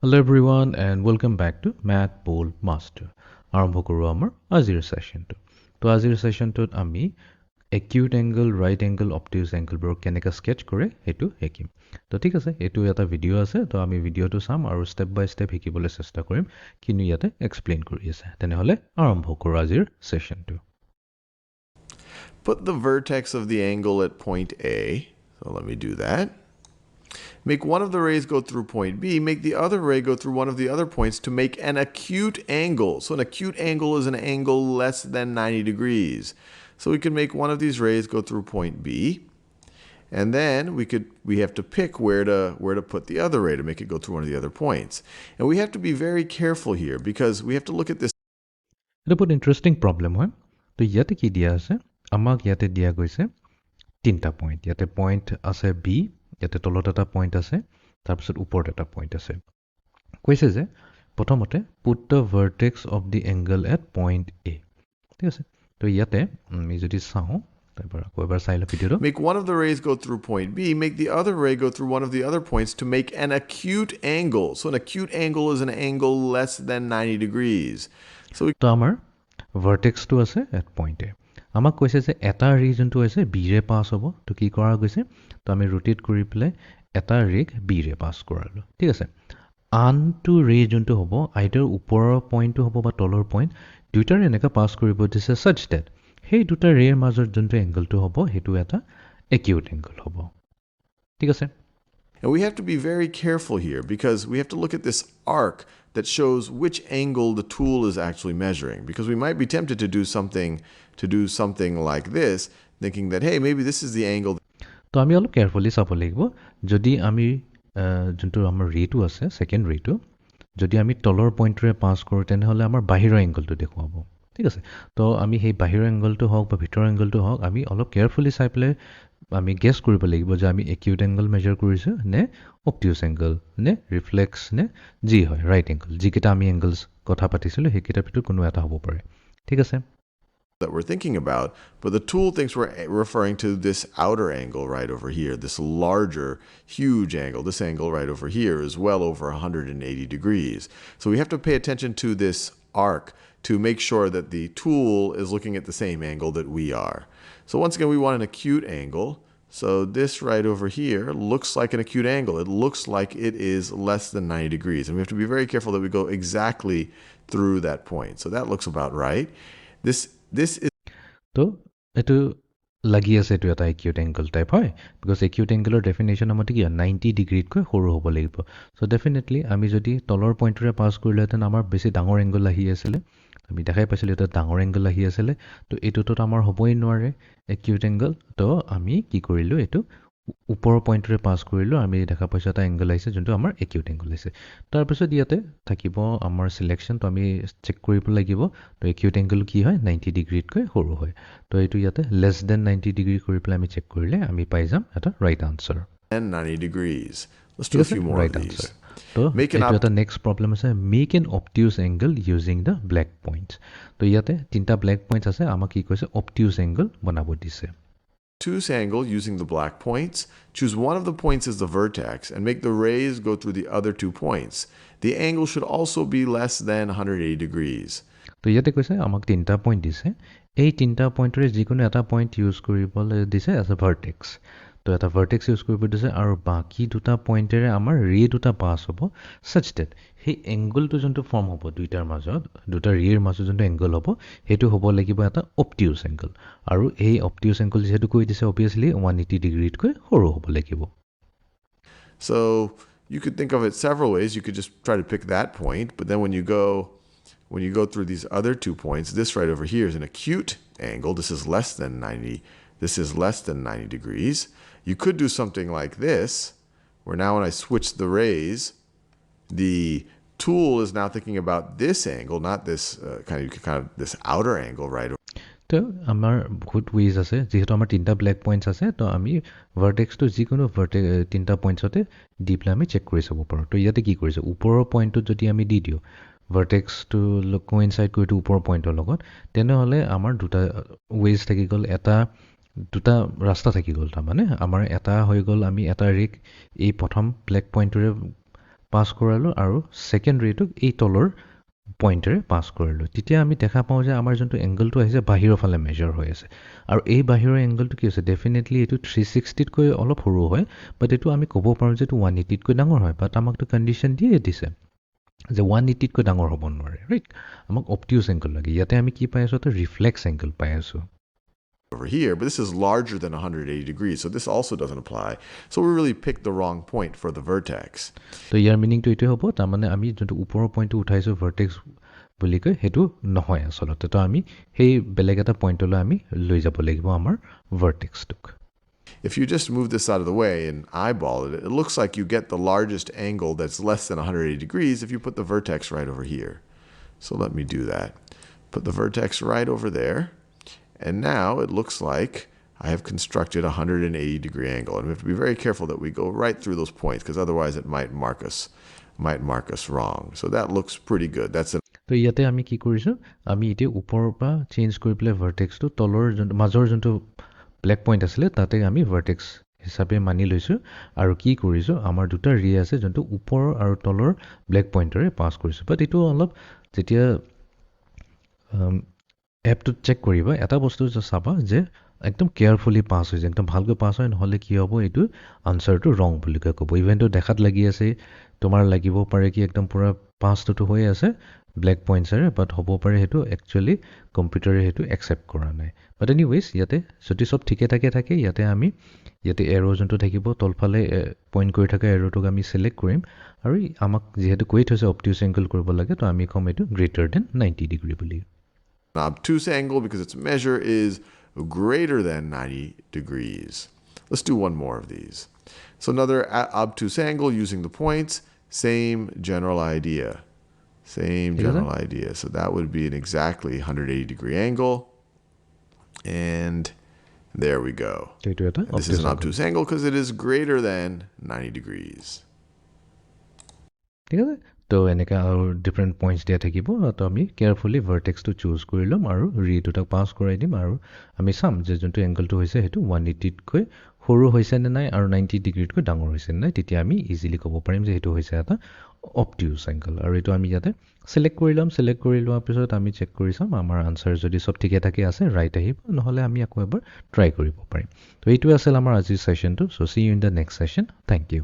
Hello everyone and welcome back to Mathboltmaster. আৰম্ভ কৰোঁ আমাৰ আজিৰ সেশনটো। তো আজিৰ সেশনটোত আমি acute angle, right angle, obtuse angle বোৰ কেনেকৈ স্কেচ কৰে সেইটো শিকিম। তো ঠিক আছে, এইটো এটা ভিডিঅ' আছে, তো আমি ভিডিঅ'টো চাম আৰু ষ্টেপ বাই ষ্টেপ শিকিবলৈ চেষ্টা কৰিম কিনো ইয়াতে এক্সপ্লেইন কৰি আছে। তেনেহ'লে আৰম্ভ কৰোঁ আজিৰ সেশনটো। Put the vertex of the angle at point A. So let me do that. Make one of the rays go through point B. Make the other ray go through one of the other points to make an acute angle. So an acute angle is an angle less than 90 degrees. So we can make one of these rays go through point B. And then we have to pick where to put the other ray to make it go through one of the other points. And we have to be very careful here because we have to look at this. এটা বহুত interesting problem হয়। তো ইয়াতে কি দিয়া আছে, আমাক ইয়াতে দিয়া গৈছে তিনিটা পইণ্ট। ইয়াতে পইণ্ট আছে বি, ইয়াতে তলত এটা পইণ্ট আছে, তাৰপিছত ওপৰত এটা পইণ্ট আছে। কৈছে যে প্ৰথমতে put the vertex of the angle at point A. ঠিক আছে, তো ইয়াতে আমি যদি চাওঁ, তাৰপৰা আকৌ এবাৰ চাই লওঁ ভিডিঅ'টো। Make one of the rays go through point B, make the other ray go through one of the other points to make an acute angle. So an acute angle is an angle less than 90 degrees. তো আমাৰ ভাৰ্টেক্সটো আছে at point এ। আমাক কৈছে যে এটা ৰে যোনটো হৈছে বিৰে পাছ হ'ব। তো কি কৰা গৈছে, তো আমি ৰোটেট কৰি পেলাই এটা ৰেক বিৰে পাছ কৰালোঁ। ঠিক আছে, আনটো ৰে যোনটো হ'ব আইদাৰ ওপৰৰ পইণ্টটো হ'ব বা তলৰ পইণ্ট, দুয়োটাৰে এনেকৈ পাছ কৰিব দিছে ছাচ ডেট সেই দুটা ৰেৰ মাজত যোনটো এংগলটো হ'ব সেইটো এটা একিউট এংগল হ'ব। ঠিক আছে। And we have to be very careful here because we have to look at this arc that shows which angle the tool is actually measuring, because we might be tempted to do something like this, thinking that, hey, maybe this is the angle. তো আমি অলপ carefully চাব লাগিব। যদি আমি যোনটো আমাৰ ৰেটো আছে ছেকেণ্ড ৰেটো যদি আমি তলৰ পইণ্টটোৰে পাছ কৰোঁ তেনেহ'লে আমাৰ বাহিৰৰ এংগলটো দেখুৱাব। ঠিক আছে, তো আমি সেই বাহিৰৰ এংগলটো হওক বা ভিতৰৰ এংগলটো হওক আমি অলপ কেয়াৰফুলি চাই পেলাই আমি গেছ কৰিব লাগিব যে আমি একিউট এংগল মেজাৰ কৰিছোঁ নে অবটিউচ এংগল নে ৰিফ্লেক্স নে যি হয় ৰাইট এংগল। যিকেইটা আমি এংগলছ কথা পাতিছিলোঁ সেইকেইটাৰ ভিতৰত কোনো এটা হ'ব পাৰে। ঠিক আছে, that we're thinking about, but the tool thinks we're referring to this outer angle right over here, this larger, huge angle. This angle right over here is well over 180 degrees. So we have to pay attention to this arc to make sure that the tool is looking at the same angle that we are. So once again, we want an acute angle. So this right over here looks like an acute angle. It looks like it is less than 90 degrees. And we have to be very careful that we go exactly through that point. So that looks about right. This is তো এইটো লাগি আছে এইটো এটা acute angle type হয়, because acute এংগলৰ definition মতে কি হয় 90 ডিগ্ৰীতকৈ সৰু হ'ব লাগিব। চ' ডেফিনেটলি আমি যদি তলৰ পইণ্টটোৰে পাছ কৰিলোহেঁতেন আমাৰ বেছি ডাঙৰ এংগল আহি আছিলে, আমি দেখাই পাইছিলোঁ এটা ডাঙৰ এংগল আহি আছিলে। তো এইটোতো আমাৰ হ'বই নোৱাৰে একিউট এংগল। তো আমি কি কৰিলোঁ, এইটো ওপৰৰ পইণ্টটোৰে পাছ কৰিলোঁ, আমি দেখা পাইছোঁ এটা এংগল আহিছে যোনটো আমাৰ একিউট এংগল আহিছে। তাৰপিছত ইয়াতে থাকিব আমাৰ চিলেকশ্যন, তো আমি চেক কৰিব লাগিব তো একিউট এংগল কি হয় 90 ডিগ্ৰীতকৈ সৰু হয়। তো এইটো ইয়াতে লেছ দেন 90 ডিগ্ৰী কৰি পেলাই আমি চেক কৰিলে আমি পাই যাম এটা right answer. 90 degrees. Let's do a few more of these. তো এইটো এটা নেক্সট প্ৰব্লেম আছে, make an obtuse angle using the black points. তো ইয়াতে তিনিটা ব্লেক পইণ্টছ আছে, আমাক কি কৈছে অবটিউচ এংগল বনাব দিছে। Obtuse angle using the black points. Choose one of the points as the vertex and make the rays go through the other 2 points. The angle should also be less than 180 degrees. তো ইয়াতে কৈছে আমাক তিনিটা point দিছে, এই তিনিটা পইণ্টৰে যিকোনো এটা পইণ্ট ইউজ কৰিবলৈ দিছে এজ এ ভাৰ্টেক্স। তো এটা ভাৰ্টেক্স ইউজ কৰিব দিছে আৰু বাকী দুটা পইণ্টেৰে আমাৰ ৰে দুটা পাছ হ'ব ছাচ ডেট সেই এংগলটো যোনটো ফৰ্ম হ'ব দুইটাৰ মাজত, দুটা ৰেৰ মাজত যোনটো এংগল হ'ব সেইটো হ'ব লাগিব এটা অবটিউচ এংগল। আৰু এই অবটিউচ এংগল যিহেতু কৈ দিছে অবভিয়াছলি 180 ডিগ্ৰীতকৈ সৰু হ'ব লাগিব। So you could think of it several ways. You could just try to pick that point, but then when you go through these other 2 points, this right over here is an acute angle. This is less than 90 degrees. You could do something like this, where now when I switch the rays, the tool is now thinking about this angle, not this kind of this outer angle right over. তো আমাৰ বহুত ways আছে, যিহেতু আমাৰ তিনিটা black points আছে তো আমি ভাৰ্টেক্সটো যিকোনো তিনিটা পইণ্টছতে দি পেলাই আমি চেক কৰি চাব পাৰোঁ। তো ইয়াতে কি কৰিছে, ওপৰৰ পইণ্টটোত যদি আমি দি দিওঁ ভাৰ্টেক্সটো কোইনচাইড কৰি দিওঁ ওপৰৰ পইণ্টৰ লগত, তেনেহ'লে আমাৰ দুটা ৱেজ থাকি গ'ল, দুটা ৰাস্তা থাকি গ'ল। তাৰমানে আমাৰ এটা হৈ গ'ল আমি এটা ৰেক এই প্ৰথম ব্লেক পইণ্টটোৰে পাছ কৰালোঁ আৰু ছেকেণ্ড ৰেটোক এই তলৰ পইণ্টেৰে পাছ কৰিলোঁ তেতিয়া আমি দেখা পাওঁ যে আমাৰ যোনটো এংগলটো আহিছে বাহিৰৰ ফালে মেজাৰ হৈ আছে আৰু এই বাহিৰৰ এংগলটো কি হৈছে ডেফিনেটলি এইটো 360তকৈ অলপ সৰু হয় বাট এইটো আমি ক'ব পাৰোঁ যে এইটো 180তকৈ ডাঙৰ হয় বাট আমাকতো কণ্ডিশ্যন দিয়ে দিছে যে 180তকৈ ডাঙৰ হ'ব নোৱাৰে ৰাইট আমাক অবটিউচ এংগল লাগে ইয়াতে আমি কি পাই আছোঁ এটা ৰিফ্লেক্স এংগল পাই আছোঁ over here, but this is larger than 180 degrees, so this also doesn't apply. So we really picked the wrong point for the vertex. তো ইয়াৰ মিনিংটো এইটোৱে হ'ব তাৰমানে আমি যোনটো ওপৰৰ পইণ্টটো উঠাইছোঁ ভাৰ্টেক্স বুলি কয় সেইটো নহয় আচলতে তো আমি সেই বেলেগ এটা পইণ্টলৈ আমি লৈ যাব লাগিব আমাৰ ভাৰ্টেক্সটোক If you just move this out of the way and eyeball it, it looks like you get the largest angle that's less than 180 degrees if you put the vertex right over here. So let me do that. Put the vertex right over there. And now it looks like I have constructed a 180-degree angle. And we have to be very careful that we go right through those points because otherwise it might mark us wrong. So that looks pretty good. That's an তো ইয়াতে আমি কি কৰিছোঁ আমি এতিয়া ওপৰৰ পৰা change কৰি পেলাই ভাৰ্টেক্সটো তলৰ যোনটো মাজৰ যোনটো ব্লেক পইণ্ট আছিলে তাতে আমি ভাৰ্টেক্স হিচাপে মানি লৈছোঁ আৰু কি কৰিছোঁ আমাৰ দুটা ৰে আছে যোনটো ওপৰৰ আৰু তলৰ ব্লেক পইণ্টেৰে পাছ কৰিছোঁ বাট এইটো অলপ যেতিয়া এপটোত চেক কৰিবা এটা বস্তু চাবা যে একদম কেয়াৰফুলি পাছ হৈছে একদম ভালকৈ পাছ হয় নহ'লে কি হ'ব এইটো আনচাৰটো ৰং বুলি কয় ক'ব ইভেনটো দেখাত লাগি আছে তোমাৰ লাগিব পাৰে কি একদম পূৰা পাছটোতো হৈ আছে ব্লেক পইণ্টছেৰে বাট হ'ব পাৰে সেইটো একচুৱেলি কম্পিউটাৰে সেইটো একচেপ্ট কৰা নাই বাট এনিৱেইজ ইয়াতে যদি চব ঠিকে থাকে ইয়াতে আমি ইয়াতে এৰ' যোনটো থাকিব তলফালে পইণ্ট কৰি থকা এৰ'টোক আমি ছিলেক্ট কৰিম আৰু আমাক যিহেতু কৈ থৈছে অবটিউচ এংগল কৰিব লাগে তো আমি ক'ম এইটো গ্ৰেটাৰ দেন 90 ডিগ্ৰী বুলি obtuse angle because its measure is greater than 90 degrees. Let's do one more of these. So another obtuse angle using the points, same general idea. Same general idea. So that would be an exactly 180-degree angle. And there we go. And this is an obtuse angle because it is greater than 90 degrees. ঠিক আছে তো এনেকৈ আৰু different points দিয়া থাকিব তো আমি carefully ভাৰ্টেক্সটো choose কৰি ল'ম আৰু ৰিটো তাক পাছ কৰাই দিম আৰু আমি চাম যে যোনটো এংগলটো হৈছে সেইটো 180তকৈ সৰু হৈছে নে নাই আৰু 90 ডিগ্ৰীতকৈ ডাঙৰ হৈছে নে নাই তেতিয়া আমি ইজিলি ক'ব পাৰিম যে সেইটো হৈছে এটা অবটিউচ এংগল আৰু এইটো আমি ইয়াতে ছিলেক্ট কৰি ল'ম ছিলেক্ট কৰি লোৱাৰ পিছত আমি চেক কৰি চাম আমাৰ আনচাৰ যদি চব ঠিকে থাকে আছে ৰাইট আহিব নহ'লে আমি আকৌ এবাৰ ট্ৰাই কৰিব পাৰিম তো এইটোৱে আছিল আমাৰ আজিৰ ছেশ্যনটো so' see you in the next session thank U